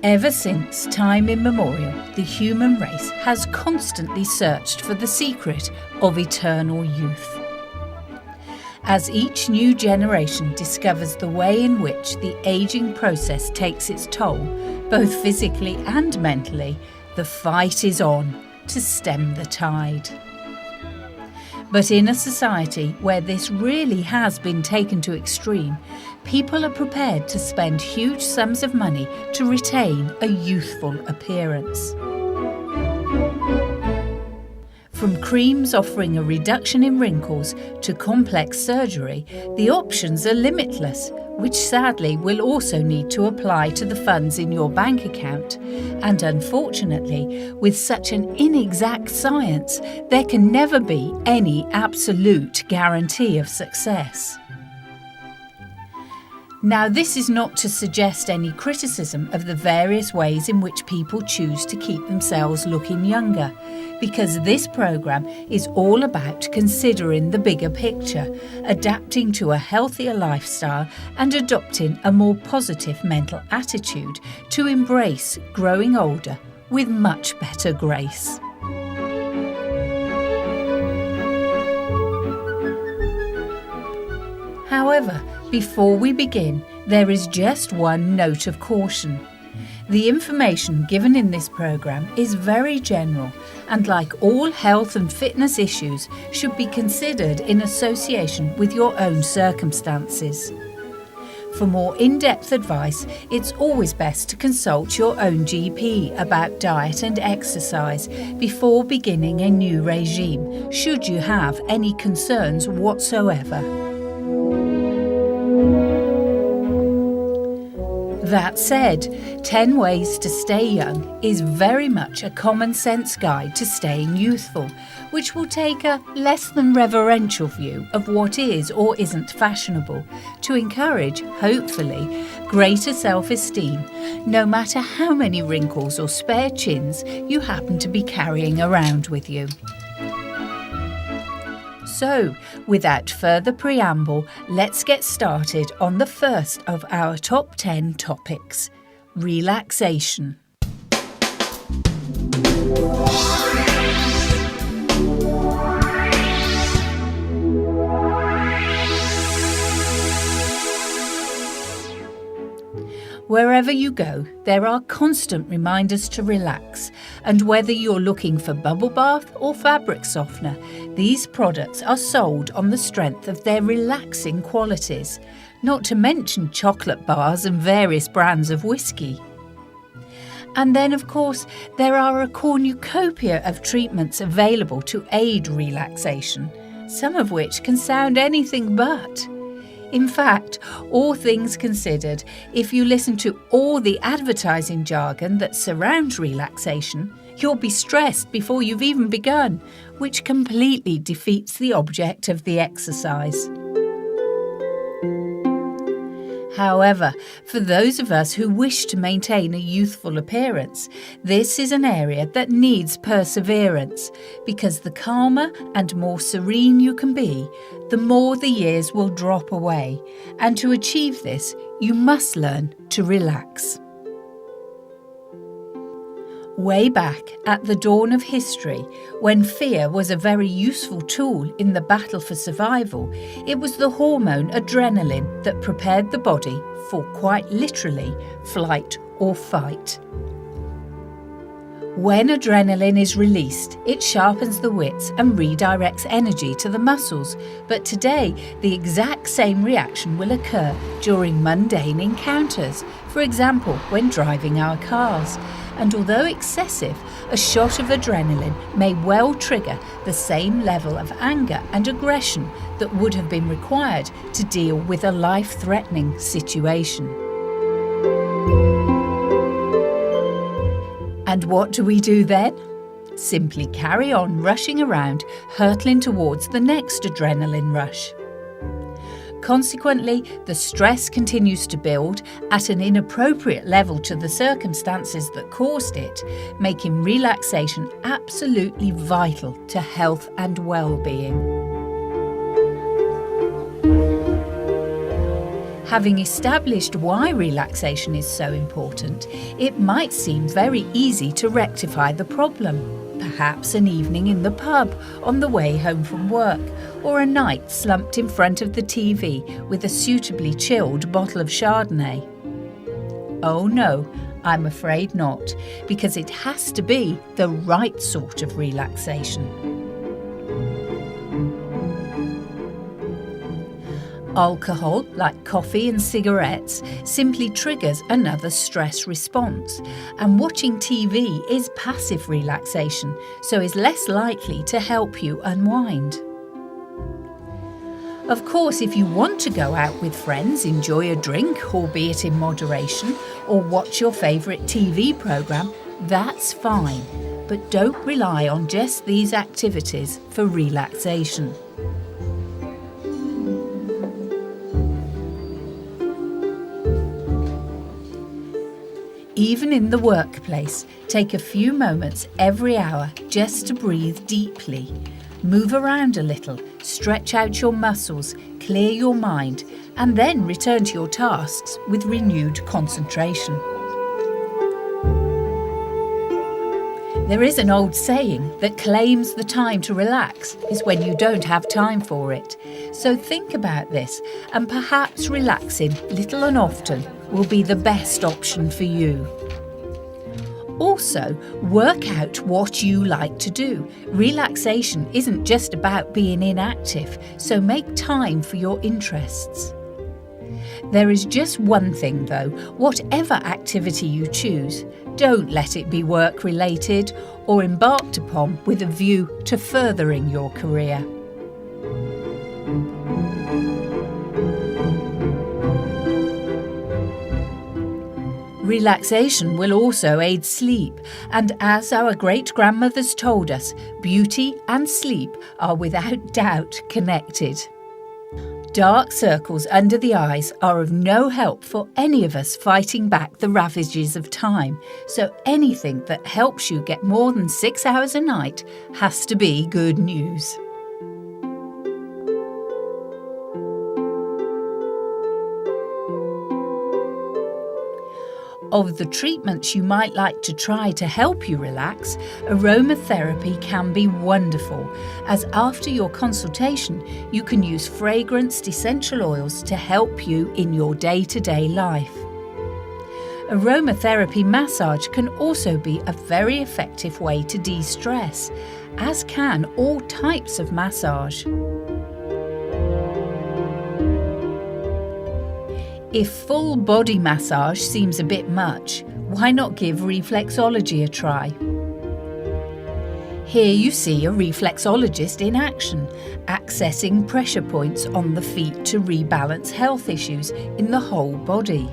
Ever since time immemorial, the human race has constantly searched for the secret of eternal youth. As each new generation discovers the way in which the aging process takes its toll, both physically and mentally, the fight is on to stem the tide. But in a society where this really has been taken to extreme, people are prepared to spend huge sums of money to retain a youthful appearance. From creams offering a reduction in wrinkles to complex surgery, the options are limitless, which sadly will also need to apply to the funds in your bank account. And unfortunately, with such an inexact science, there can never be any absolute guarantee of success. Now, this is not to suggest any criticism of the various ways in which people choose to keep themselves looking younger, because this programme is all about considering the bigger picture, adapting to a healthier lifestyle and adopting a more positive mental attitude to embrace growing older with much better grace. However, before we begin, there is just one note of caution. The information given in this programme is very general and, like all health and fitness issues, should be considered in association with your own circumstances. For more in-depth advice, it's always best to consult your own GP about diet and exercise before beginning a new regime, should you have any concerns whatsoever. That said, 10 Ways to Stay Young is very much a common sense guide to staying youthful, which will take a less than reverential view of what is or isn't fashionable to encourage, hopefully, greater self-esteem, no matter how many wrinkles or spare chins you happen to be carrying around with you. So, without further preamble, let's get started on the first of our top 10 topics: relaxation. Wherever you go, there are constant reminders to relax, and whether you're looking for bubble bath or fabric softener, these products are sold on the strength of their relaxing qualities, not to mention chocolate bars and various brands of whiskey. And then, of course, there are a cornucopia of treatments available to aid relaxation, some of which can sound anything but. In fact, all things considered, if you listen to all the advertising jargon that surrounds relaxation, you'll be stressed before you've even begun, which completely defeats the object of the exercise. However, for those of us who wish to maintain a youthful appearance, this is an area that needs perseverance, because the calmer and more serene you can be, the more the years will drop away, and to achieve this, you must learn to relax. Way back at the dawn of history, when fear was a very useful tool in the battle for survival, it was the hormone adrenaline that prepared the body for, quite literally, flight or fight. When adrenaline is released, it sharpens the wits and redirects energy to the muscles. But today, the exact same reaction will occur during mundane encounters, for example, when driving our cars. And although excessive, a shot of adrenaline may well trigger the same level of anger and aggression that would have been required to deal with a life-threatening situation. And what do we do then? Simply carry on rushing around, hurtling towards the next adrenaline rush. Consequently, the stress continues to build at an inappropriate level to the circumstances that caused it, making relaxation absolutely vital to health and well-being. Having established why relaxation is so important, it might seem very easy to rectify the problem. Perhaps an evening in the pub on the way home from work, or a night slumped in front of the TV with a suitably chilled bottle of Chardonnay. Oh no, I'm afraid not, because it has to be the right sort of relaxation. Alcohol, like coffee and cigarettes, simply triggers another stress response, and watching TV is passive relaxation, so is less likely to help you unwind. Of course, if you want to go out with friends, enjoy a drink, albeit in moderation, or watch your favourite TV programme, that's fine, but don't rely on just these activities for relaxation. Even in the workplace, take a few moments every hour just to breathe deeply. Move around a little, stretch out your muscles, clear your mind, and then return to your tasks with renewed concentration. There is an old saying that claims the time to relax is when you don't have time for it. So think about this, and perhaps relaxing little and often will be the best option for you. Also, work out what you like to do. Relaxation isn't just about being inactive, so make time for your interests. There is just one thing though, whatever activity you choose, don't let it be work-related or embarked upon with a view to furthering your career. Relaxation will also aid sleep, and as our great-grandmothers told us, beauty and sleep are without doubt connected. Dark circles under the eyes are of no help for any of us fighting back the ravages of time, so anything that helps you get more than 6 hours a night has to be good news. Of the treatments you might like to try to help you relax, aromatherapy can be wonderful, as after your consultation you can use fragranced essential oils to help you in your day-to-day life. Aromatherapy massage can also be a very effective way to de-stress, as can all types of massage. If full body massage seems a bit much, why not give reflexology a try? Here you see a reflexologist in action, accessing pressure points on the feet to rebalance health issues in the whole body.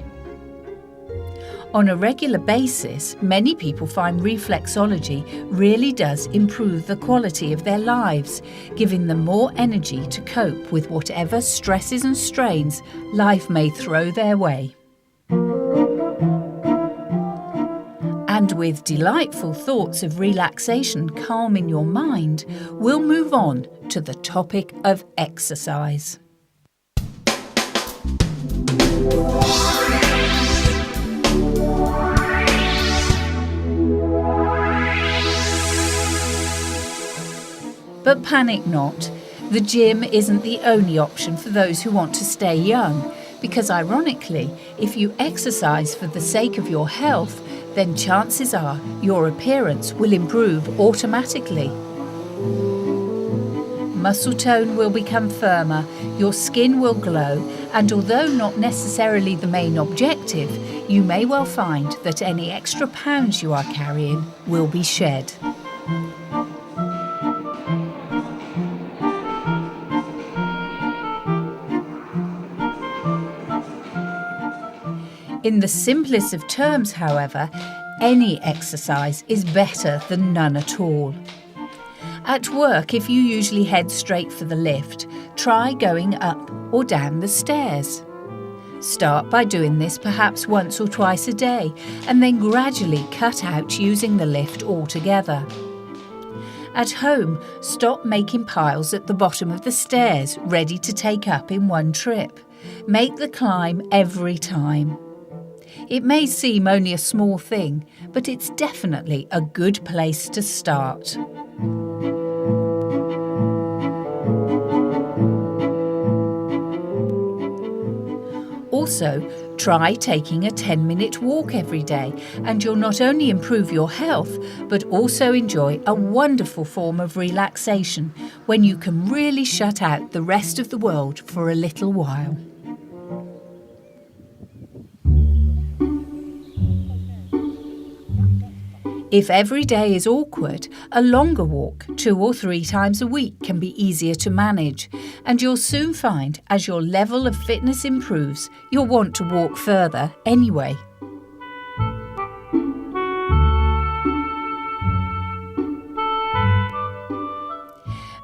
On a regular basis, many people find reflexology really does improve the quality of their lives, giving them more energy to cope with whatever stresses and strains life may throw their way. And with delightful thoughts of relaxation calming your mind, we'll move on to the topic of exercise. But panic not, the gym isn't the only option for those who want to stay young, because ironically, if you exercise for the sake of your health, then chances are your appearance will improve automatically. Muscle tone will become firmer, your skin will glow, and although not necessarily the main objective, you may well find that any extra pounds you are carrying will be shed. In the simplest of terms, however, any exercise is better than none at all. At work, if you usually head straight for the lift, try going up or down the stairs. Start by doing this perhaps once or twice a day, and then gradually cut out using the lift altogether. At home, stop making piles at the bottom of the stairs ready to take up in one trip. Make the climb every time. It may seem only a small thing, but it's definitely a good place to start. Also, try taking a 10-minute walk every day, and you'll not only improve your health, but also enjoy a wonderful form of relaxation when you can really shut out the rest of the world for a little while. If every day is awkward, a longer walk 2 or 3 times a week can be easier to manage, and you'll soon find as your level of fitness improves, you'll want to walk further anyway.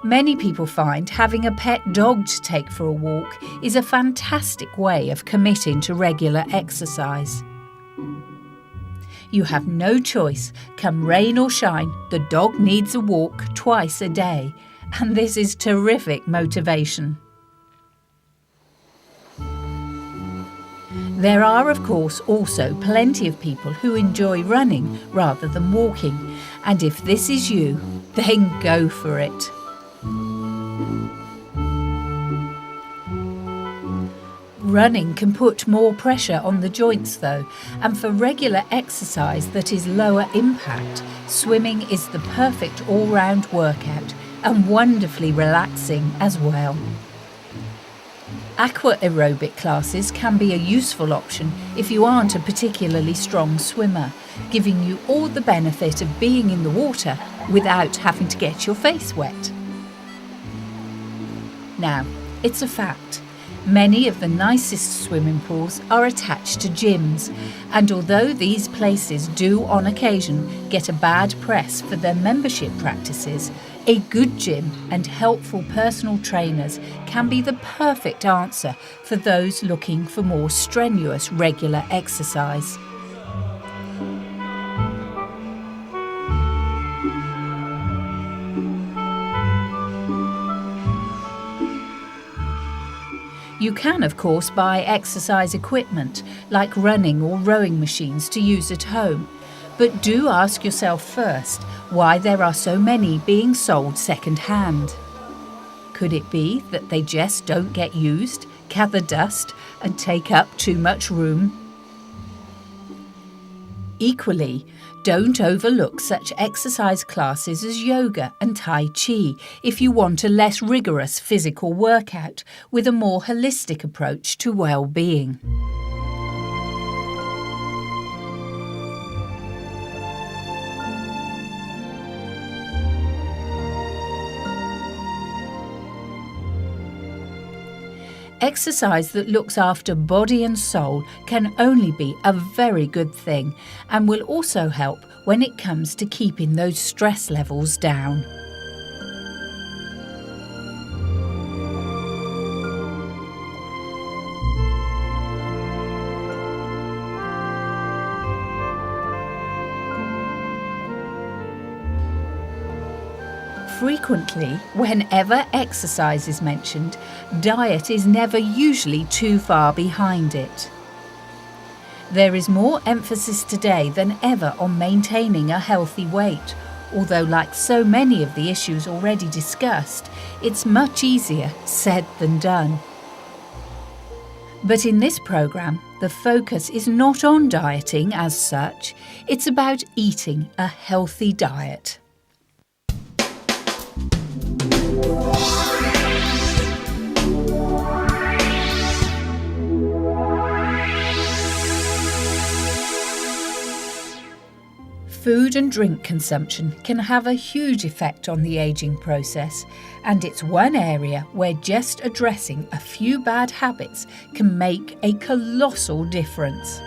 Many people find having a pet dog to take for a walk is a fantastic way of committing to regular exercise. You have no choice. Come rain or shine, the dog needs a walk twice a day, and this is terrific motivation. There are, of course, also plenty of people who enjoy running rather than walking, and if this is you, then go for it. Running can put more pressure on the joints though, and for regular exercise that is lower impact, swimming is the perfect all-round workout and wonderfully relaxing as well. Aqua aerobic classes can be a useful option if you aren't a particularly strong swimmer, giving you all the benefit of being in the water without having to get your face wet. Now, it's a fact. Many of the nicest swimming pools are attached to gyms, and although these places do on occasion get a bad press for their membership practices, a good gym and helpful personal trainers can be the perfect answer for those looking for more strenuous regular exercise. You can, of course, buy exercise equipment like running or rowing machines to use at home, but do ask yourself first why there are so many being sold second-hand. Could it be that they just don't get used, gather dust, and take up too much room? Equally, don't overlook such exercise classes as yoga and Tai Chi if you want a less rigorous physical workout with a more holistic approach to well-being. Exercise that looks after body and soul can only be a very good thing and will also help when it comes to keeping those stress levels down. Frequently, whenever exercise is mentioned, diet is never usually too far behind it. There is more emphasis today than ever on maintaining a healthy weight, although like so many of the issues already discussed, it's much easier said than done. But in this programme, the focus is not on dieting as such, it's about eating a healthy diet. Food and drink consumption can have a huge effect on the ageing process, and it's one area where just addressing a few bad habits can make a colossal difference.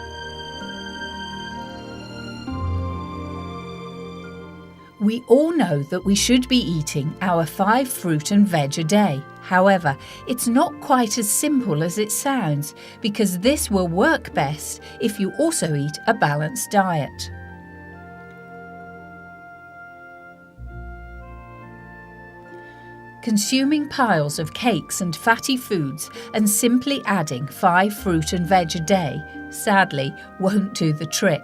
We all know that we should be eating our 5 fruit and veg a day. However, it's not quite as simple as it sounds, because this will work best if you also eat a balanced diet. Consuming piles of cakes and fatty foods and simply adding 5 fruit and veg a day, sadly, won't do the trick.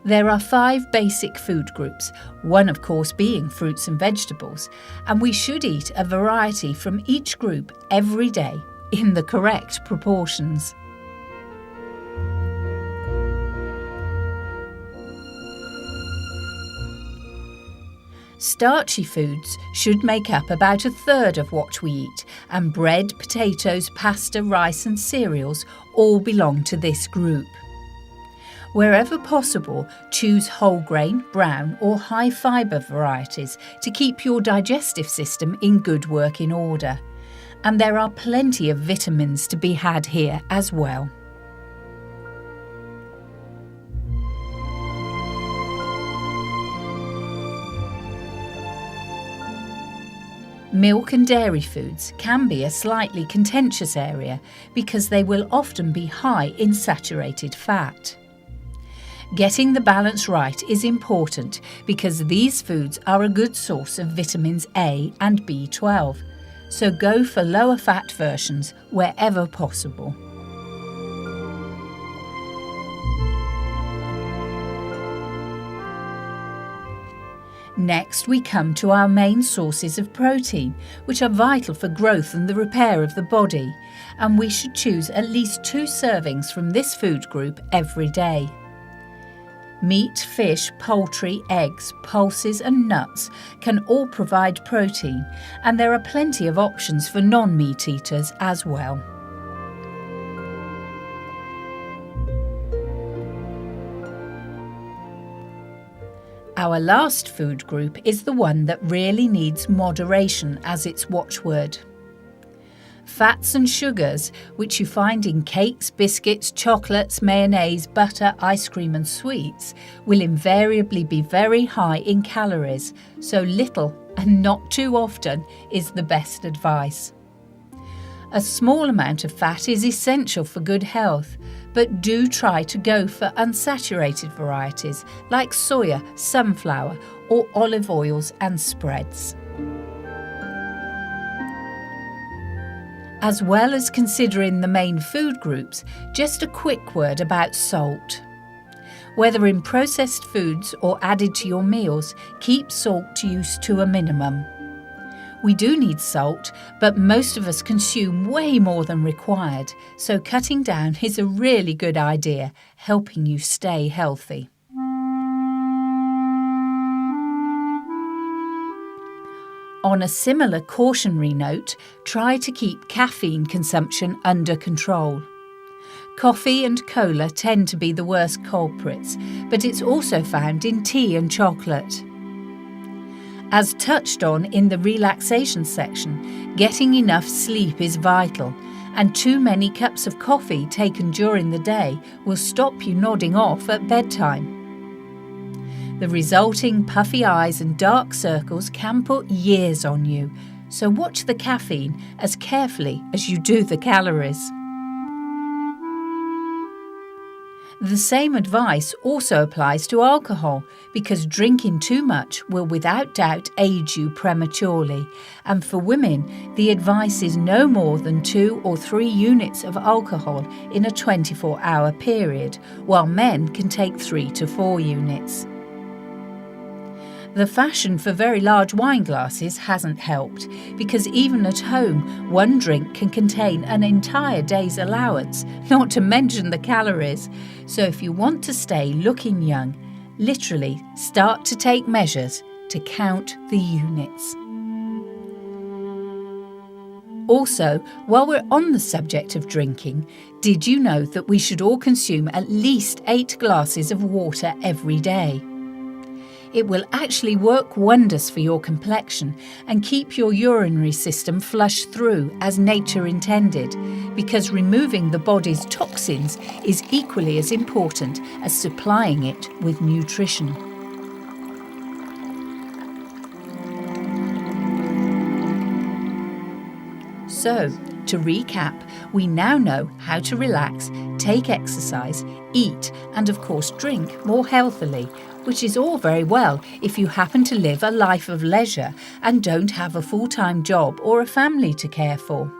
There are 5 basic food groups, one of course being fruits and vegetables, and we should eat a variety from each group every day in the correct proportions. Starchy foods should make up about 1/3 of what we eat, and bread, potatoes, pasta, rice and cereals all belong to this group. Wherever possible, choose whole grain, brown or high fibre varieties to keep your digestive system in good working order. And there are plenty of vitamins to be had here as well. Milk and dairy foods can be a slightly contentious area because they will often be high in saturated fat. Getting the balance right is important because these foods are a good source of vitamins A and B12, so go for lower fat versions wherever possible. Next, we come to our main sources of protein, which are vital for growth and the repair of the body, and we should choose at least 2 servings from this food group every day. Meat, fish, poultry, eggs, pulses and nuts can all provide protein, and there are plenty of options for non-meat eaters as well. Our last food group is the one that really needs moderation as its watchword. Fats and sugars, which you find in cakes, biscuits, chocolates, mayonnaise, butter, ice cream and sweets, will invariably be very high in calories, so little and not too often is the best advice. A small amount of fat is essential for good health, but do try to go for unsaturated varieties like soya, sunflower or olive oils and spreads. As well as considering the main food groups, just a quick word about salt. Whether in processed foods or added to your meals, keep salt use to a minimum. We do need salt, but most of us consume way more than required, so cutting down is a really good idea, helping you stay healthy. On a similar cautionary note, try to keep caffeine consumption under control. Coffee and cola tend to be the worst culprits, but it's also found in tea and chocolate. As touched on in the relaxation section, getting enough sleep is vital, and too many cups of coffee taken during the day will stop you nodding off at bedtime. The resulting puffy eyes and dark circles can put years on you, so watch the caffeine as carefully as you do the calories. The same advice also applies to alcohol, because drinking too much will without doubt age you prematurely, and for women the advice is no more than 2 or 3 units of alcohol in a 24-hour period, while men can take 3 to 4 units. The fashion for very large wine glasses hasn't helped, because even at home, 1 drink can contain an entire day's allowance, not to mention the calories. So if you want to stay looking young, literally start to take measures to count the units. Also, while we're on the subject of drinking, did you know that we should all consume at least 8 glasses of water every day? It will actually work wonders for your complexion and keep your urinary system flushed through as nature intended, because removing the body's toxins is equally as important as supplying it with nutrition. So, to recap, we now know how to relax, take exercise, eat, and of course drink more healthily, which is all very well if you happen to live a life of leisure and don't have a full-time job or a family to care for.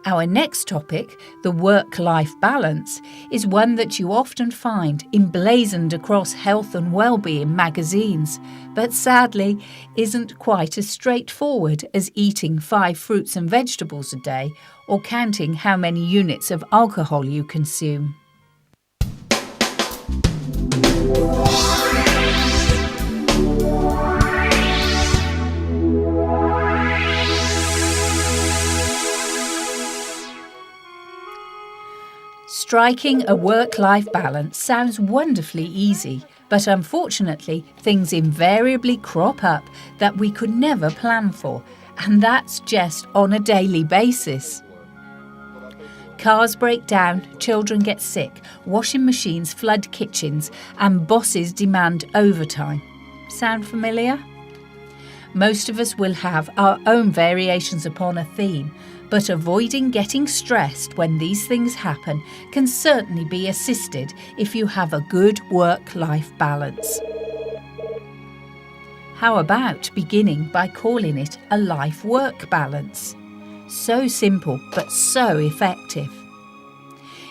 Our next topic, the work-life balance, is one that you often find emblazoned across health and well-being magazines, but sadly isn't quite as straightforward as eating 5 fruits and vegetables a day or counting how many units of alcohol you consume. Striking a work-life balance sounds wonderfully easy, but unfortunately things invariably crop up that we could never plan for, and that's just on a daily basis. Cars break down, children get sick, washing machines flood kitchens, and bosses demand overtime. Sound familiar? Most of us will have our own variations upon a theme, but avoiding getting stressed when these things happen can certainly be assisted if you have a good work-life balance. How about beginning by calling it a life-work balance? So simple, but so effective.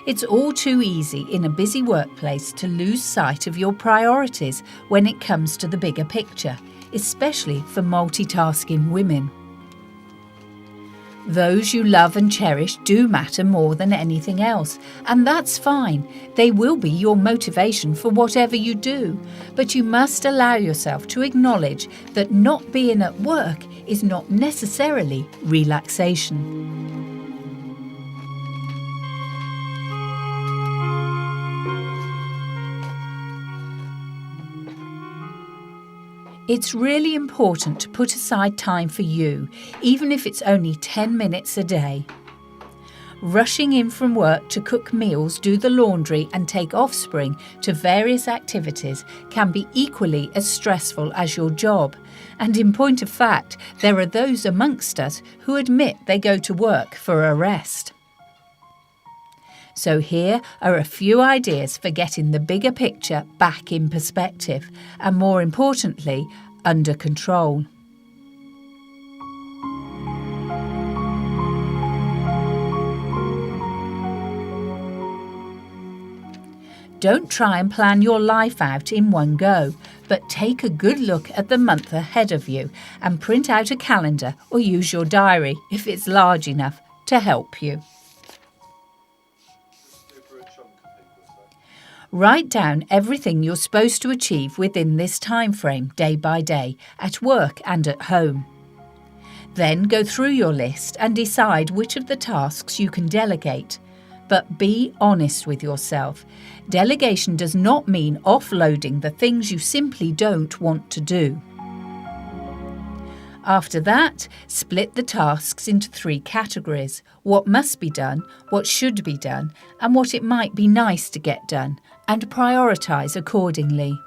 It's all too easy in a busy workplace to lose sight of your priorities when it comes to the bigger picture, especially for multitasking women. Those you love and cherish do matter more than anything else, and that's fine. They will be your motivation for whatever you do, but you must allow yourself to acknowledge that not being at work is not necessarily relaxation. It's really important to put aside time for you, even if it's only 10 minutes a day. Rushing in from work to cook meals, do the laundry and take offspring to various activities can be equally as stressful as your job. And in point of fact, there are those amongst us who admit they go to work for a rest. So here are a few ideas for getting the bigger picture back in perspective and, more importantly, under control. Don't try and plan your life out in one go, but take a good look at the month ahead of you and print out a calendar or use your diary, if it's large enough, to help you. Write down everything you're supposed to achieve within this time frame, day by day, at work and at home. Then go through your list and decide which of the tasks you can delegate. But be honest with yourself. Delegation does not mean offloading the things you simply don't want to do. After that, split the tasks into 3 categories: what must be done, what should be done, and what it might be nice to get done, and prioritise accordingly.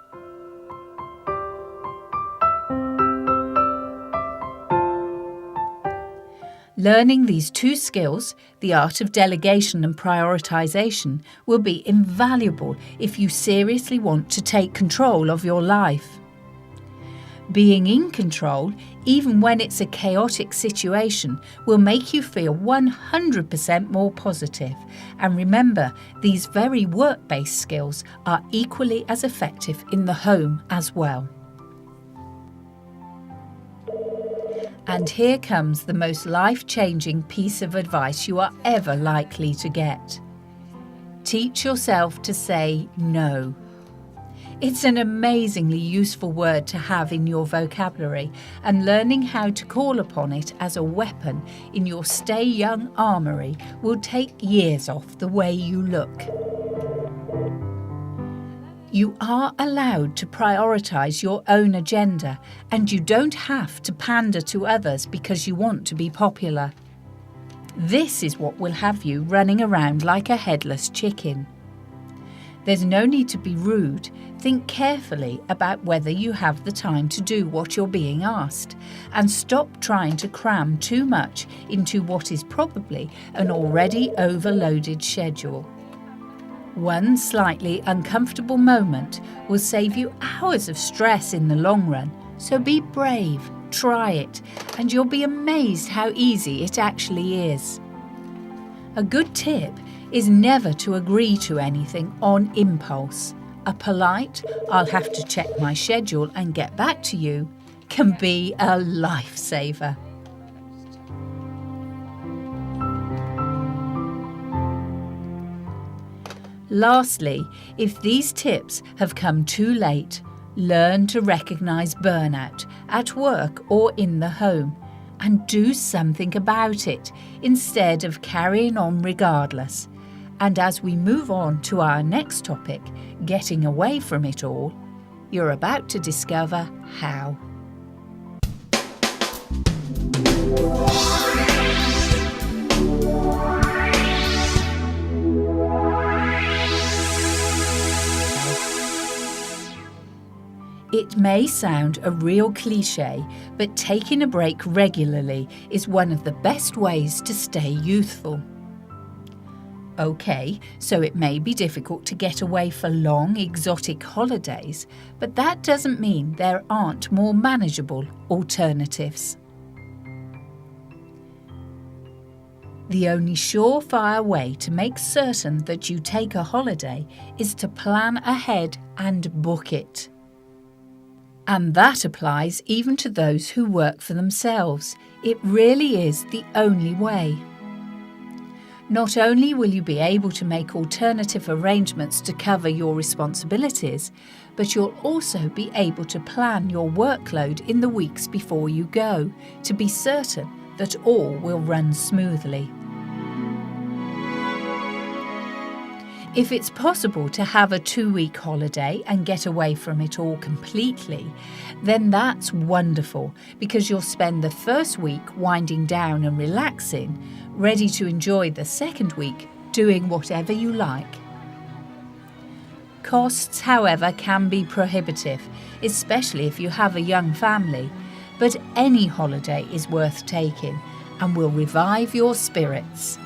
Learning these 2 skills, the art of delegation and prioritisation, will be invaluable if you seriously want to take control of your life. Being in control, even when it's a chaotic situation, will make you feel 100% more positive. And remember, these very work-based skills are equally as effective in the home as well. And here comes the most life-changing piece of advice you are ever likely to get. Teach yourself to say no. It's an amazingly useful word to have in your vocabulary, and learning how to call upon it as a weapon in your stay young armoury will take years off the way you look. You are allowed to prioritise your own agenda, and you don't have to pander to others because you want to be popular. This is what will have you running around like a headless chicken. There's no need to be rude. Think carefully about whether you have the time to do what you're being asked, and stop trying to cram too much into what is probably an already overloaded schedule. One slightly uncomfortable moment will save you hours of stress in the long run, so be brave, try it, and you'll be amazed how easy it actually is. A good tip is never to agree to anything on impulse. A polite, "I'll have to check my schedule and get back to you," can be a lifesaver. Lastly, if these tips have come too late, learn to recognise burnout at work or in the home and do something about it instead of carrying on regardless. And as we move on to our next topic, getting away from it all, you're about to discover how. It may sound a real cliche, but taking a break regularly is one of the best ways to stay youthful. Okay, so it may be difficult to get away for long, exotic holidays, but that doesn't mean there aren't more manageable alternatives. The only surefire way to make certain that you take a holiday is to plan ahead and book it. And that applies even to those who work for themselves. It really is the only way. Not only will you be able to make alternative arrangements to cover your responsibilities, but you'll also be able to plan your workload in the weeks before you go, to be certain that all will run smoothly. If it's possible to have a 2-week holiday and get away from it all completely, then that's wonderful, because you'll spend the first week winding down and relaxing, ready to enjoy the second week doing whatever you like. Costs, however, can be prohibitive, especially if you have a young family, but any holiday is worth taking and will revive your spirits.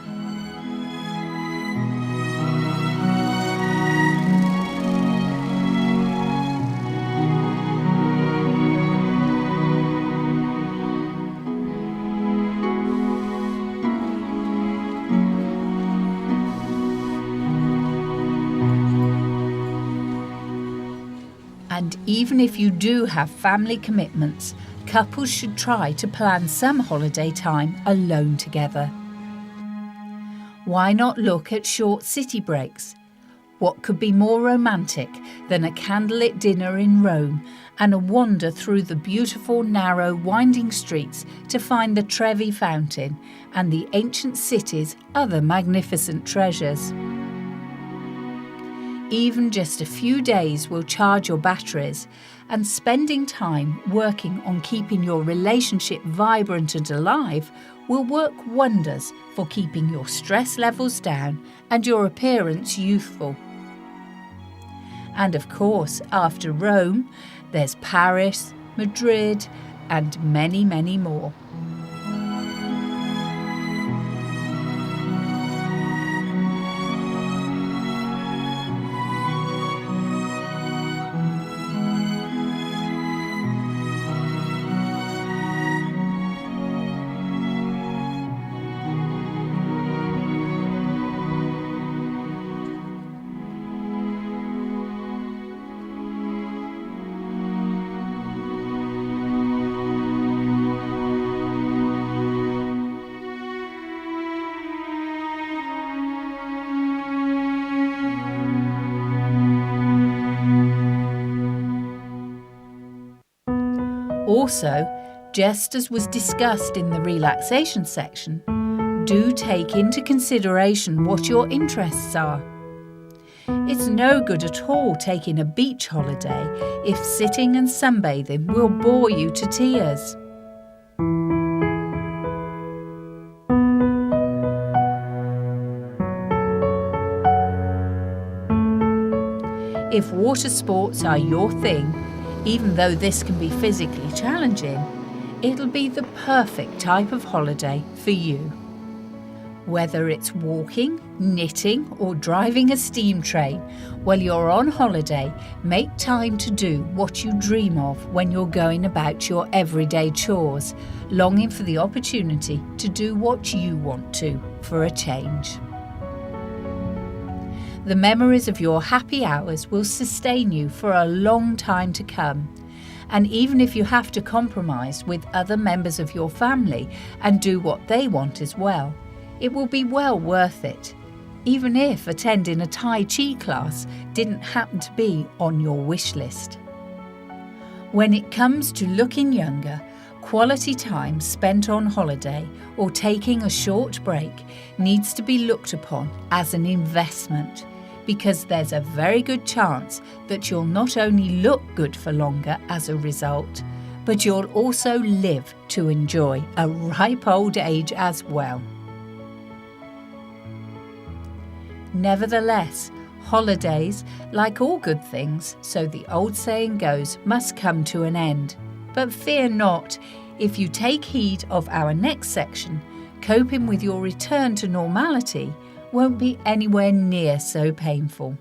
And even if you do have family commitments, couples should try to plan some holiday time alone together. Why not look at short city breaks? What could be more romantic than a candlelit dinner in Rome and a wander through the beautiful, narrow, winding streets to find the Trevi Fountain and the ancient city's other magnificent treasures? Even just a few days will charge your batteries, and spending time working on keeping your relationship vibrant and alive will work wonders for keeping your stress levels down and your appearance youthful. And of course, after Rome, there's Paris, Madrid, and many, many more. Also, just as was discussed in the relaxation section, do take into consideration what your interests are. It's no good at all taking a beach holiday if sitting and sunbathing will bore you to tears. If water sports are your thing, even though this can be physically challenging, it'll be the perfect type of holiday for you. Whether it's walking, knitting, or driving a steam train, while you're on holiday, make time to do what you dream of when you're going about your everyday chores, longing for the opportunity to do what you want to for a change. The memories of your happy hours will sustain you for a long time to come. And even if you have to compromise with other members of your family and do what they want as well, it will be well worth it, even if attending a Tai Chi class didn't happen to be on your wish list. When it comes to looking younger, quality time spent on holiday or taking a short break needs to be looked upon as an investment, because there's a very good chance that you'll not only look good for longer as a result, but you'll also live to enjoy a ripe old age as well. Nevertheless, holidays, like all good things, so the old saying goes, must come to an end. But fear not, if you take heed of our next section, coping with your return to normality won't be anywhere near so painful.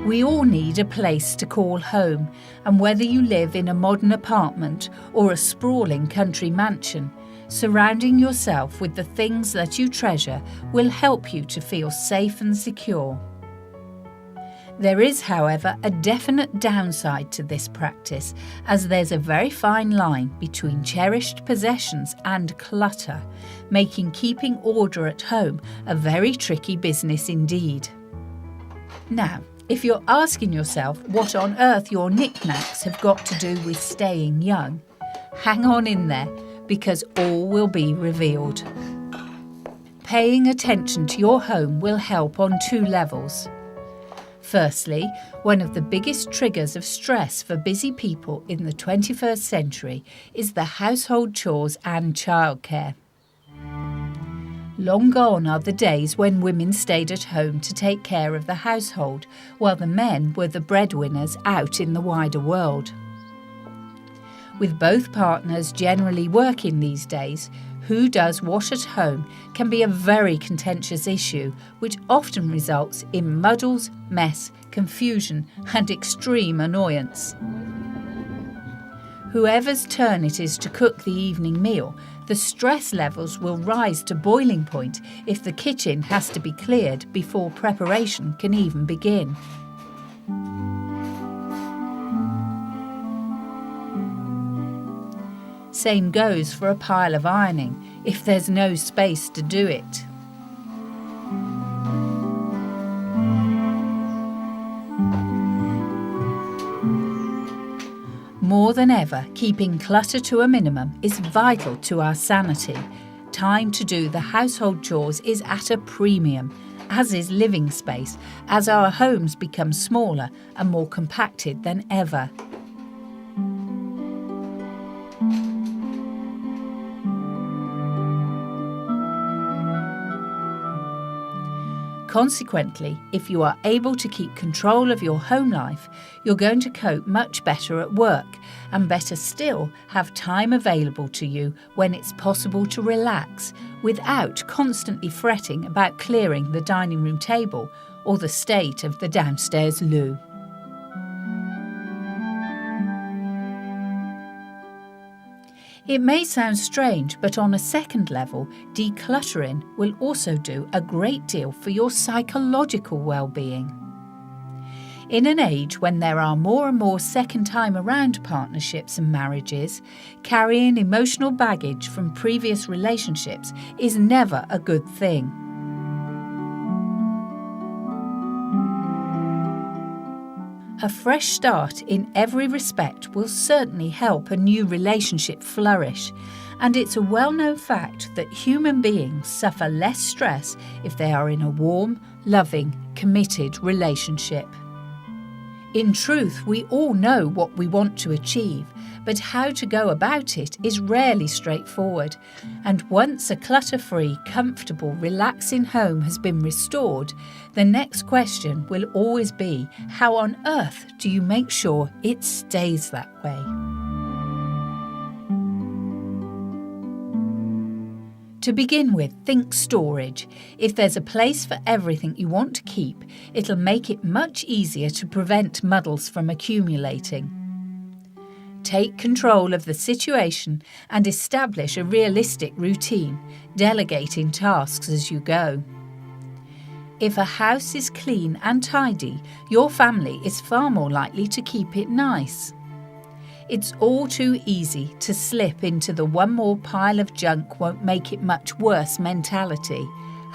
We all need a place to call home, and whether you live in a modern apartment or a sprawling country mansion, surrounding yourself with the things that you treasure will help you to feel safe and secure. There is, however, a definite downside to this practice, as there's a very fine line between cherished possessions and clutter, making keeping order at home a very tricky business indeed. Now, if you're asking yourself what on earth your knickknacks have got to do with staying young, hang on in there, because all will be revealed. Paying attention to your home will help on two levels. Firstly, one of the biggest triggers of stress for busy people in the 21st century is the household chores and childcare. Long gone are the days when women stayed at home to take care of the household, while the men were the breadwinners out in the wider world. With both partners generally working these days, who does what at home can be a very contentious issue, which often results in muddles, mess, confusion, and extreme annoyance. Whoever's turn it is to cook the evening meal, the stress levels will rise to boiling point if the kitchen has to be cleared before preparation can even begin. Same goes for a pile of ironing if there's no space to do it. More than ever, keeping clutter to a minimum is vital to our sanity. Time to do the household chores is at a premium, as is living space, as our homes become smaller and more compacted than ever. Consequently, if you are able to keep control of your home life, you're going to cope much better at work, and better still, have time available to you when it's possible to relax without constantly fretting about clearing the dining room table or the state of the downstairs loo. It may sound strange, but on a second level, decluttering will also do a great deal for your psychological well-being. In an age when there are more and more second-time around partnerships and marriages, carrying emotional baggage from previous relationships is never a good thing. A fresh start in every respect will certainly help a new relationship flourish, and it's a well-known fact that human beings suffer less stress if they are in a warm, loving, committed relationship. In truth, we all know what we want to achieve, but how to go about it is rarely straightforward. And once a clutter-free, comfortable, relaxing home has been restored, the next question will always be, how on earth do you make sure it stays that way? To begin with, think storage. If there's a place for everything you want to keep, it'll make it much easier to prevent muddles from accumulating. Take control of the situation and establish a realistic routine, delegating tasks as you go. If a house is clean and tidy, your family is far more likely to keep it nice. It's all too easy to slip into the one more pile of junk won't make it much worse mentality,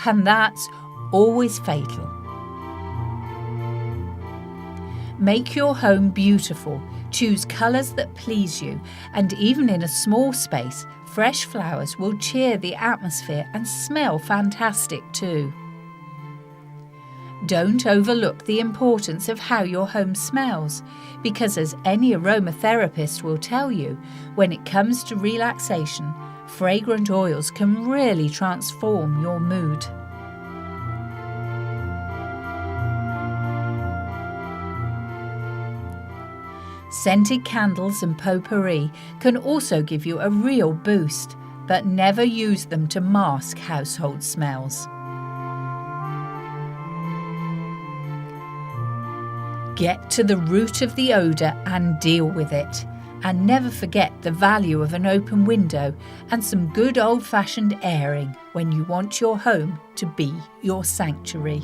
and that's always fatal. Make your home beautiful, choose colours that please you, and even in a small space, fresh flowers will cheer the atmosphere and smell fantastic too. Don't overlook the importance of how your home smells, because as any aromatherapist will tell you, when it comes to relaxation, fragrant oils can really transform your mood. Scented candles and potpourri can also give you a real boost, but never use them to mask household smells. Get to the root of the odour and deal with it. And never forget the value of an open window and some good old-fashioned airing when you want your home to be your sanctuary.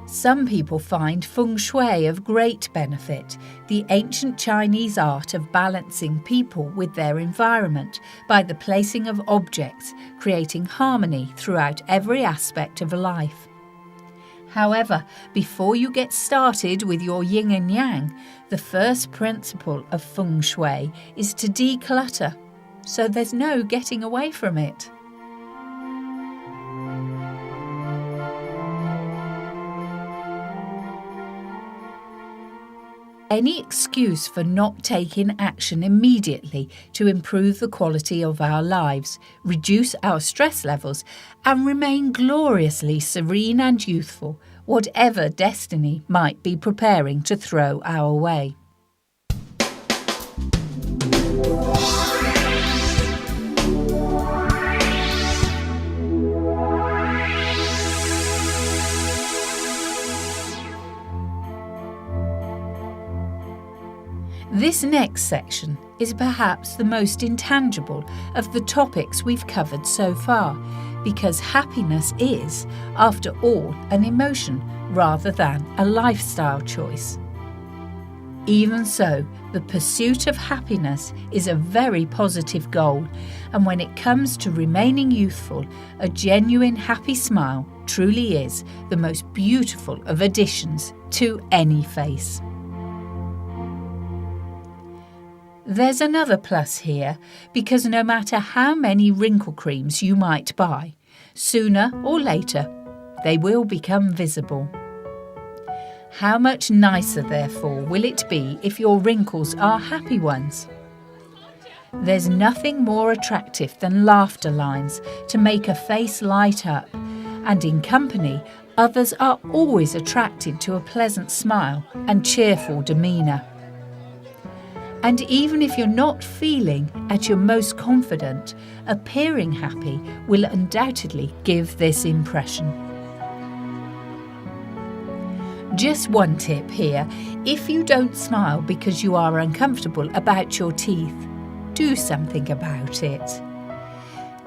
Some people find feng shui of great benefit, the ancient Chinese art of balancing people with their environment by the placing of objects, creating harmony throughout every aspect of life. However, before you get started with your yin and yang, the first principle of feng shui is to declutter, so there's no getting away from it. Any excuse for not taking action immediately to improve the quality of our lives, reduce our stress levels, and remain gloriously serene and youthful, whatever destiny might be preparing to throw our way. This next section is perhaps the most intangible of the topics we've covered so far, because happiness is, after all, an emotion rather than a lifestyle choice. Even so, the pursuit of happiness is a very positive goal, and when it comes to remaining youthful, a genuine happy smile truly is the most beautiful of additions to any face. There's another plus here, because no matter how many wrinkle creams you might buy, sooner or later they will become visible. How much nicer, therefore, will it be if your wrinkles are happy ones? There's nothing more attractive than laughter lines to make a face light up, and in company, others are always attracted to a pleasant smile and cheerful demeanour. And even if you're not feeling at your most confident, appearing happy will undoubtedly give this impression. Just one tip here: if you don't smile because you are uncomfortable about your teeth, do something about it.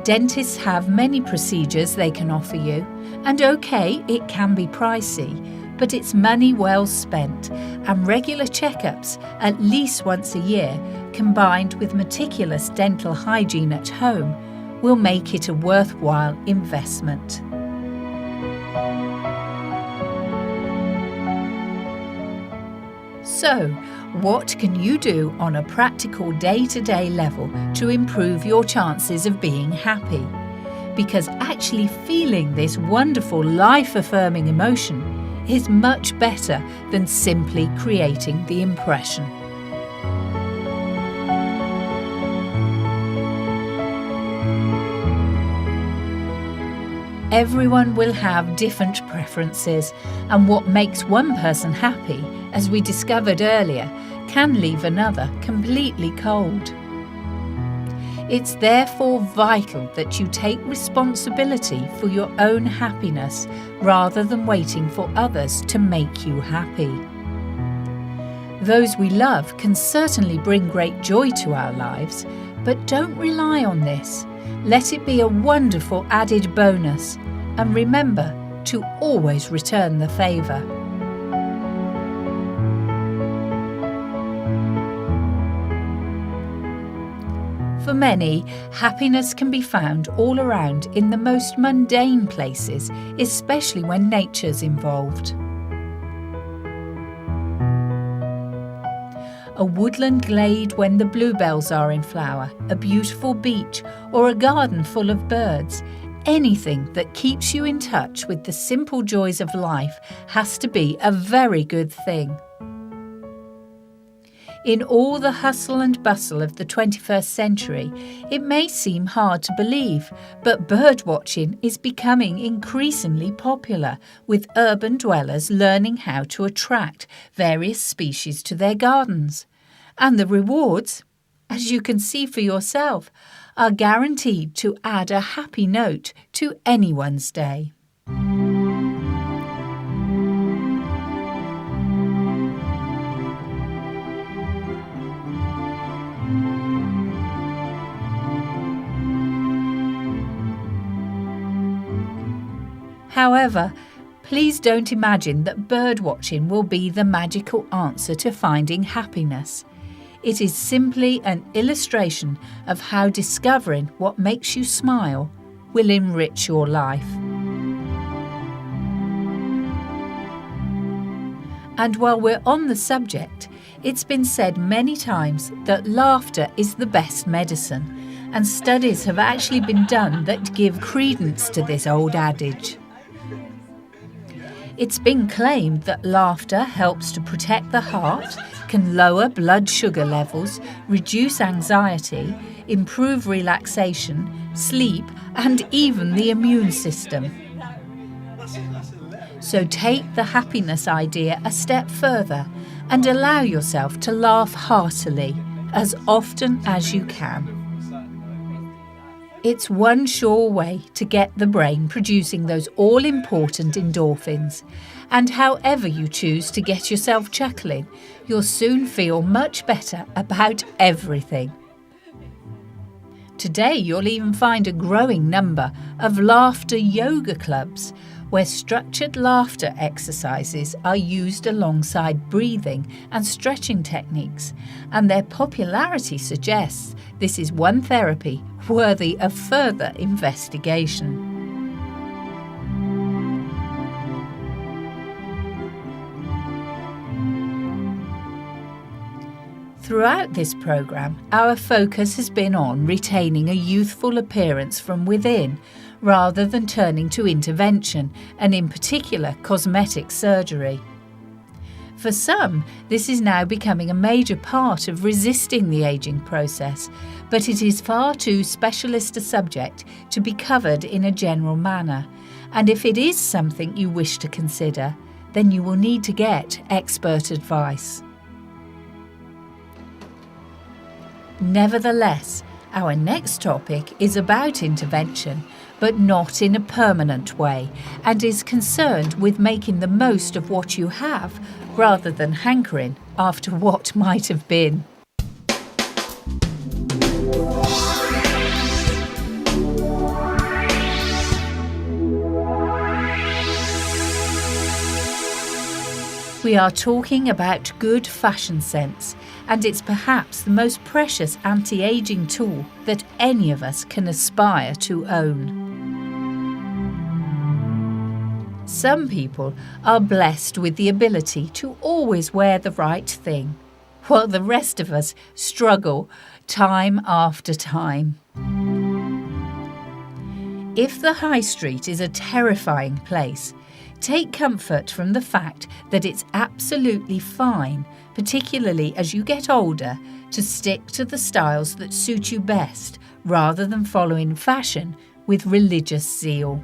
Dentists have many procedures they can offer you, and okay, it can be pricey, but it's money well spent, and regular checkups at least once a year, combined with meticulous dental hygiene at home, will make it a worthwhile investment. So, what can you do on a practical day-to-day level to improve your chances of being happy? because actually feeling this wonderful life-affirming emotion is much better than simply creating the impression. Everyone will have different preferences, and what makes one person happy, as we discovered earlier, can leave another completely cold. It's therefore vital that you take responsibility for your own happiness rather than waiting for others to make you happy. Those we love can certainly bring great joy to our lives, but don't rely on this. Let it be a wonderful added bonus, and remember to always return the favour. For many, happiness can be found all around in the most mundane places, especially when nature's involved. A woodland glade when the bluebells are in flower, a beautiful beach, or a garden full of birds. Anything that keeps you in touch with the simple joys of life has to be a very good thing. In all the hustle and bustle of the 21st century, it may seem hard to believe, but birdwatching is becoming increasingly popular, with urban dwellers learning how to attract various species to their gardens. And the rewards, as you can see for yourself, are guaranteed to add a happy note to anyone's day. However, please don't imagine that birdwatching will be the magical answer to finding happiness. It is simply an illustration of how discovering what makes you smile will enrich your life. And while we're on the subject, it's been said many times that laughter is the best medicine, and studies have actually been done that give credence to this old adage. It's been claimed that laughter helps to protect the heart, can lower blood sugar levels, reduce anxiety, improve relaxation, sleep, and even the immune system. So take the happiness idea a step further and allow yourself to laugh heartily as often as you can. It's one sure way to get the brain producing those all-important endorphins, and however you choose to get yourself chuckling, you'll soon feel much better about everything. Today you'll even find a growing number of laughter yoga clubs, where structured laughter exercises are used alongside breathing and stretching techniques, and their popularity suggests this is one therapy worthy of further investigation. Throughout this programme, our focus has been on retaining a youthful appearance from within, rather than turning to intervention, and in particular cosmetic surgery. For some, this is now becoming a major part of resisting the ageing process, but it is far too specialist a subject to be covered in a general manner, and if it is something you wish to consider, then you will need to get expert advice. Nevertheless, our next topic is about intervention, but not in a permanent way, and is concerned with making the most of what you have, rather than hankering after what might have been. We are talking about good fashion sense, and it's perhaps the most precious anti-aging tool that any of us can aspire to own. Some people are blessed with the ability to always wear the right thing, while the rest of us struggle time after time. if the high street is a terrifying place, take comfort from the fact that it's absolutely fine, particularly as you get older, to stick to the styles that suit you best rather than following fashion with religious zeal.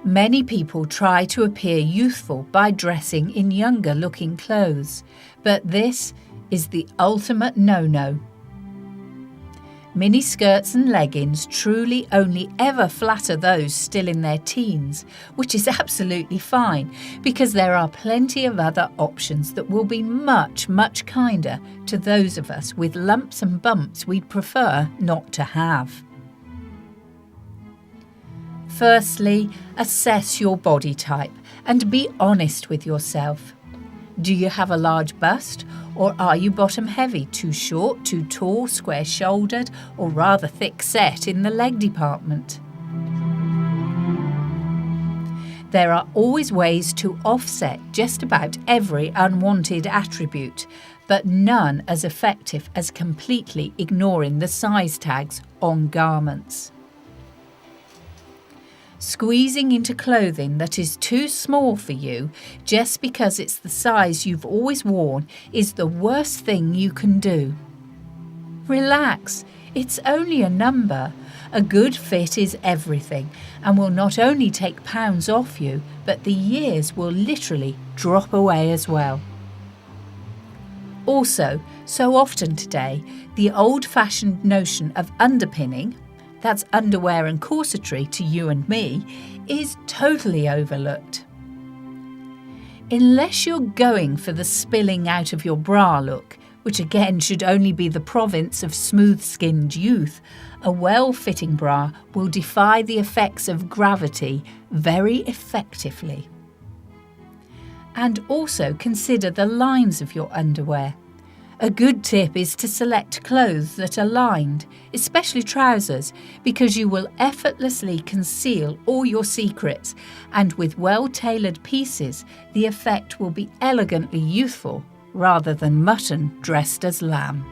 Many people try to appear youthful by dressing in younger-looking clothes, but this is the ultimate no-no. Mini skirts and leggings truly only ever flatter those still in their teens, which is absolutely fine because there are plenty of other options that will be much, much kinder to those of us with lumps and bumps we'd prefer not to have. Firstly, assess your body type and be honest with yourself. Do you have a large bust, or are you bottom heavy, too short, too tall, square-shouldered, or rather thick-set in the leg department? There are always ways to offset just about every unwanted attribute, but none as effective as completely ignoring the size tags on garments. Squeezing into clothing that is too small for you just because it's the size you've always worn is the worst thing you can do. Relax, it's only a number. A good fit is everything and will not only take pounds off you, but the years will literally drop away as well. Also, so often today, the old-fashioned notion of underpinning, that's underwear and corsetry to you and me, is totally overlooked. Unless you're going for the spilling out of your bra look, which again should only be the province of smooth-skinned youth, a well-fitting bra will defy the effects of gravity very effectively. And also consider the lines of your underwear. A good tip is to select clothes that are lined, especially trousers, because you will effortlessly conceal all your secrets, and with well-tailored pieces, the effect will be elegantly youthful rather than mutton dressed as lamb.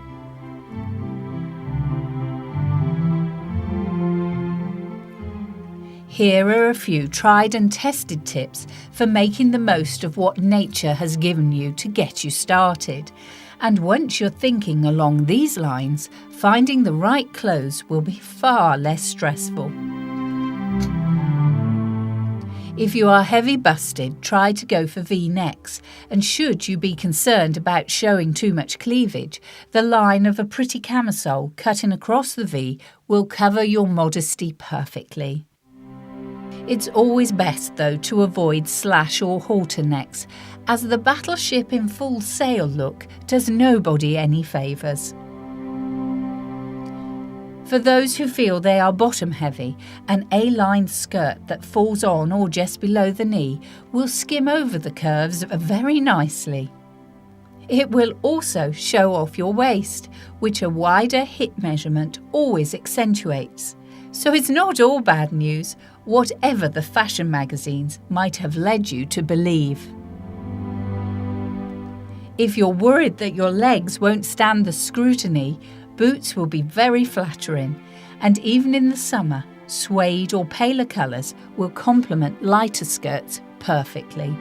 Here are a few tried and tested tips for making the most of what nature has given you to get you started. And once you're thinking along these lines, finding the right clothes will be far less stressful. If you are heavy busted, try to go for V-necks, and should you be concerned about showing too much cleavage, the line of a pretty camisole cutting across the V will cover your modesty perfectly. It's always best, though, to avoid slash or halter necks, as the battleship in full sail look does nobody any favours. For those who feel they are bottom heavy, an A-line skirt that falls on or just below the knee will skim over the curves very nicely. It will also show off your waist, which a wider hip measurement always accentuates. So it's not all bad news, whatever the fashion magazines might have led you to believe. If you're worried that your legs won't stand the scrutiny, boots will be very flattering, and even in the summer, suede or paler colours will complement lighter skirts perfectly.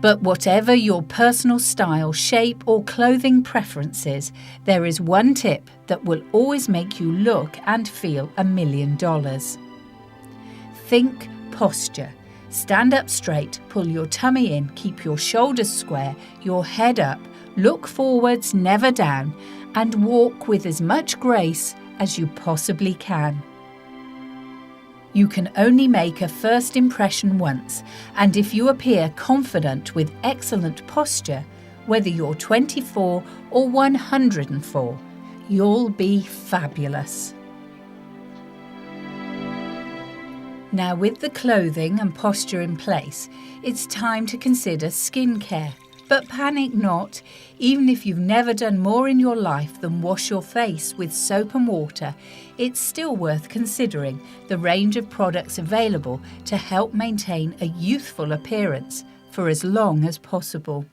But whatever your personal style, shape or clothing preferences, there is one tip that will always make you look and feel $1 million. Think posture. Stand up straight, pull your tummy in, keep your shoulders square, your head up, look forwards, never down, and walk with as much grace as you possibly can. You can only make a first impression once, and if you appear confident with excellent posture, whether you're 24 or 104, you'll be fabulous. Now, with the clothing and posture in place, it's time to consider skincare. But panic not. Even if you've never done more in your life than wash your face with soap and water, it's still worth considering the range of products available to help maintain a youthful appearance for as long as possible.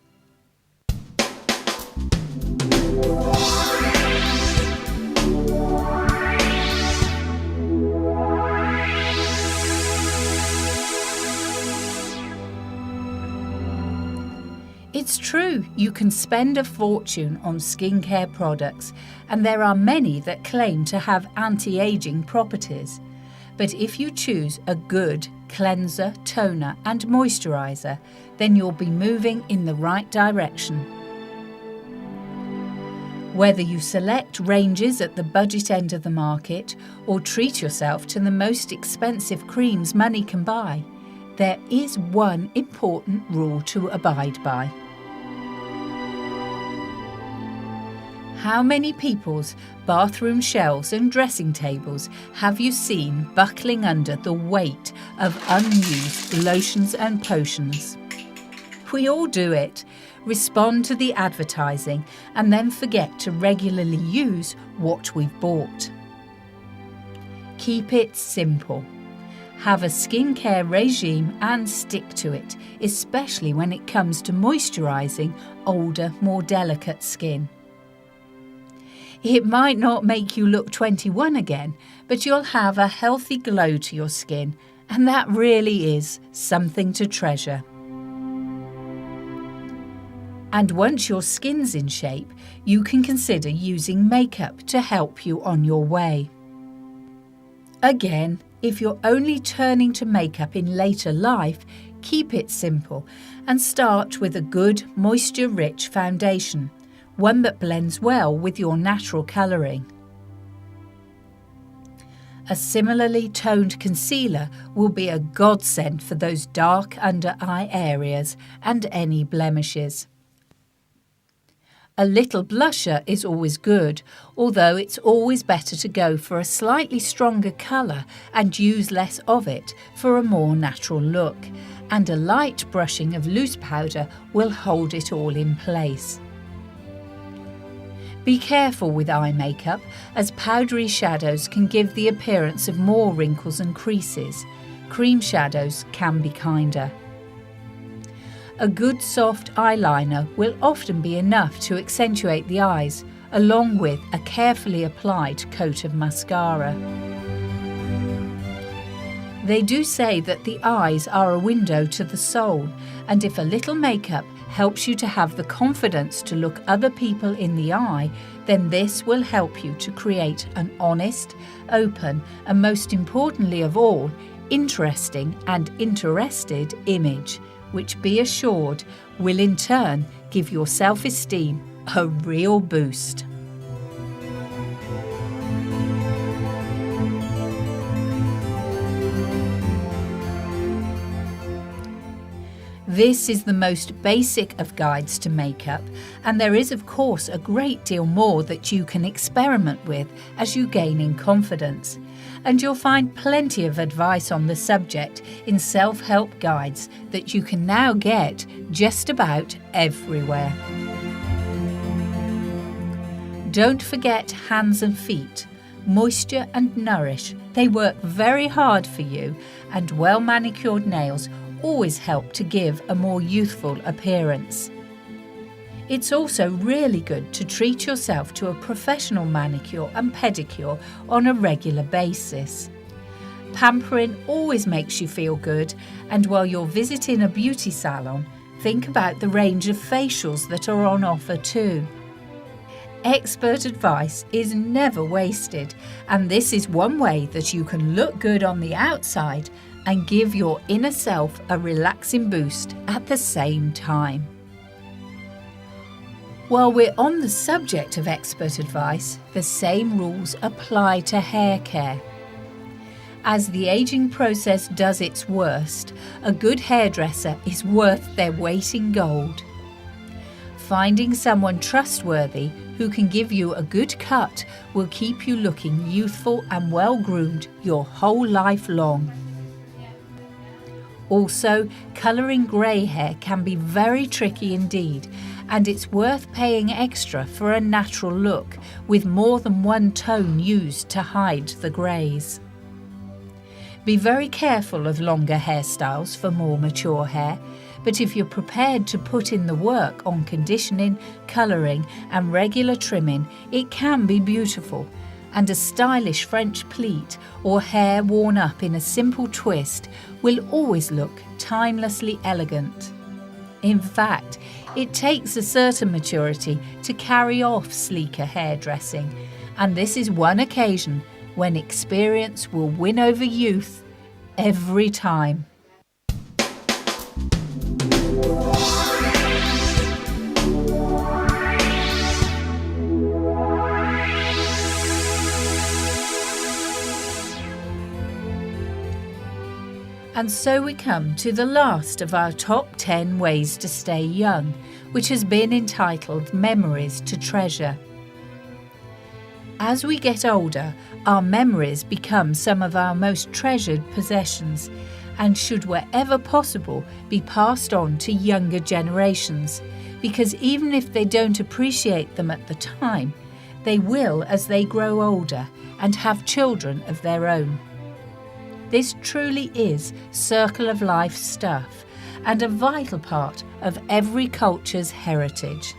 It's true, you can spend a fortune on skincare products, and there are many that claim to have anti-aging properties. But if you choose a good cleanser, toner and moisturiser, then you'll be moving in the right direction. Whether you select ranges at the budget end of the market or treat yourself to the most expensive creams money can buy, there is one important rule to abide by. How many people's bathroom shelves and dressing tables have you seen buckling under the weight of unused lotions and potions? We all do it. Respond to the advertising and then forget to regularly use what we've bought. Keep it simple. Have a skincare regime and stick to it, especially when it comes to moisturising older, more delicate skin. It might not make you look 21 again, but you'll have a healthy glow to your skin, and that really is something to treasure. And once your skin's in shape, you can consider using makeup to help you on your way. Again, if you're only turning to makeup in later life, keep it simple and start with a good moisture-rich foundation, one that blends well with your natural colouring. A similarly toned concealer will be a godsend for those dark under-eye areas and any blemishes. A little blusher is always good, although it's always better to go for a slightly stronger colour and use less of it for a more natural look, and a light brushing of loose powder will hold it all in place. Be careful with eye makeup, as powdery shadows can give the appearance of more wrinkles and creases. Cream shadows can be kinder. A good soft eyeliner will often be enough to accentuate the eyes, along with a carefully applied coat of mascara. They do say that the eyes are a window to the soul, and if a little makeup helps you to have the confidence to look other people in the eye, then this will help you to create an honest, open, and most importantly of all, interesting and interested image, which, be assured, will in turn give your self-esteem a real boost. This is the most basic of guides to makeup, and there is of course a great deal more that you can experiment with as you gain in confidence. And you'll find plenty of advice on the subject in self-help guides that you can now get just about everywhere. Don't forget hands and feet. Moisture and nourish. They work very hard for you, and well-manicured nails always help to give a more youthful appearance. It's also really good to treat yourself to a professional manicure and pedicure on a regular basis. Pampering always makes you feel good, and while you're visiting a beauty salon, think about the range of facials that are on offer too. Expert advice is never wasted, and this is one way that you can look good on the outside and give your inner self a relaxing boost at the same time. While we're on the subject of expert advice, the same rules apply to hair care. As the aging process does its worst, a good hairdresser is worth their weight in gold. Finding someone trustworthy who can give you a good cut will keep you looking youthful and well-groomed your whole life long. Also, colouring grey hair can be very tricky indeed, and it's worth paying extra for a natural look, with more than one tone used to hide the greys. Be very careful of longer hairstyles for more mature hair, but if you're prepared to put in the work on conditioning, colouring and regular trimming, it can be beautiful, and a stylish French pleat or hair worn up in a simple twist will always look timelessly elegant. In fact, It takes a certain maturity to carry off sleeker hairdressing, and this is one occasion when experience will win over youth every time. And so we come to the last of our top 10 ways to stay young, which has been entitled Memories to Treasure. As we get older, our memories become some of our most treasured possessions and should, wherever possible, be passed on to younger generations, because even if they don't appreciate them at the time, they will as they grow older and have children of their own. This truly is circle of life stuff and a vital part of every culture's heritage.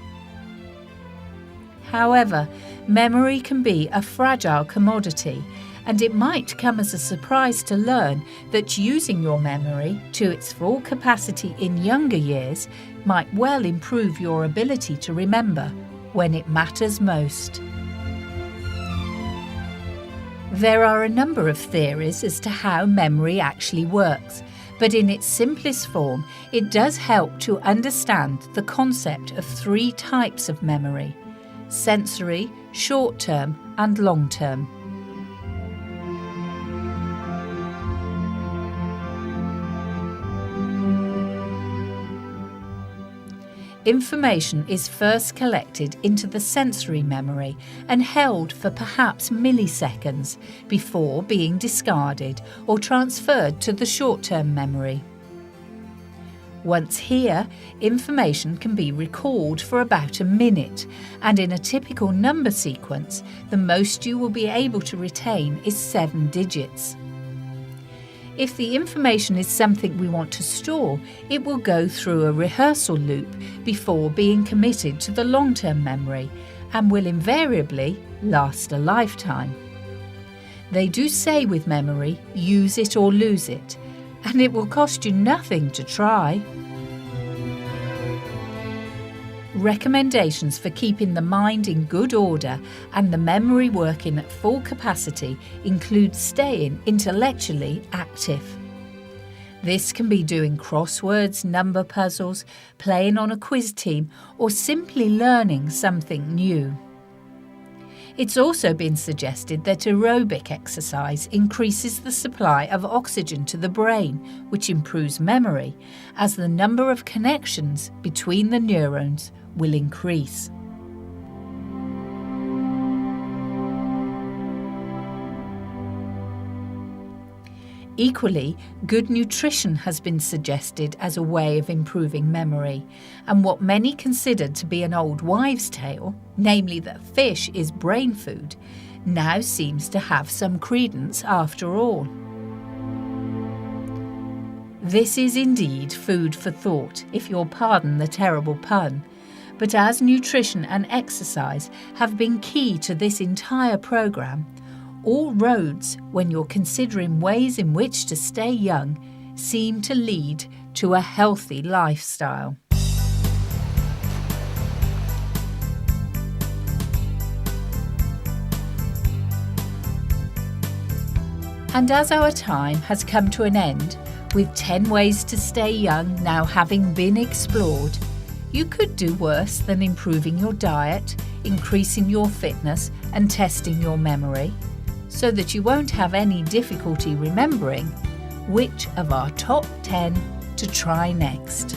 However, memory can be a fragile commodity, and it might come as a surprise to learn that using your memory to its full capacity in younger years might well improve your ability to remember when it matters most. There are a number of theories as to how memory actually works, but in its simplest form, it does help to understand the concept of 3 types of memory: sensory, short-term, and long-term. Information is first collected into the sensory memory and held for perhaps milliseconds before being discarded or transferred to the short-term memory. Once here, information can be recalled for about a minute, and in a typical number sequence, the most you will be able to retain is 7 digits. If the information is something we want to store, it will go through a rehearsal loop before being committed to the long-term memory and will invariably last a lifetime. They do say with memory, use it or lose it, and it will cost you nothing to try. Recommendations for keeping the mind in good order and the memory working at full capacity include staying intellectually active. This can be doing crosswords, number puzzles, playing on a quiz team, or simply learning something new. It's also been suggested that aerobic exercise increases the supply of oxygen to the brain, which improves memory, as the number of connections between the neurons will increase. Equally, good nutrition has been suggested as a way of improving memory, and what many considered to be an old wives' tale, namely that fish is brain food, now seems to have some credence after all. This is indeed food for thought, if you'll pardon the terrible pun, but as nutrition and exercise have been key to this entire programme, all roads, when you're considering ways in which to stay young, seem to lead to a healthy lifestyle. And as our time has come to an end, with 10 ways to stay young now having been explored, you could do worse than improving your diet, increasing your fitness, and testing your memory, so that you won't have any difficulty remembering which of our top 10 to try next.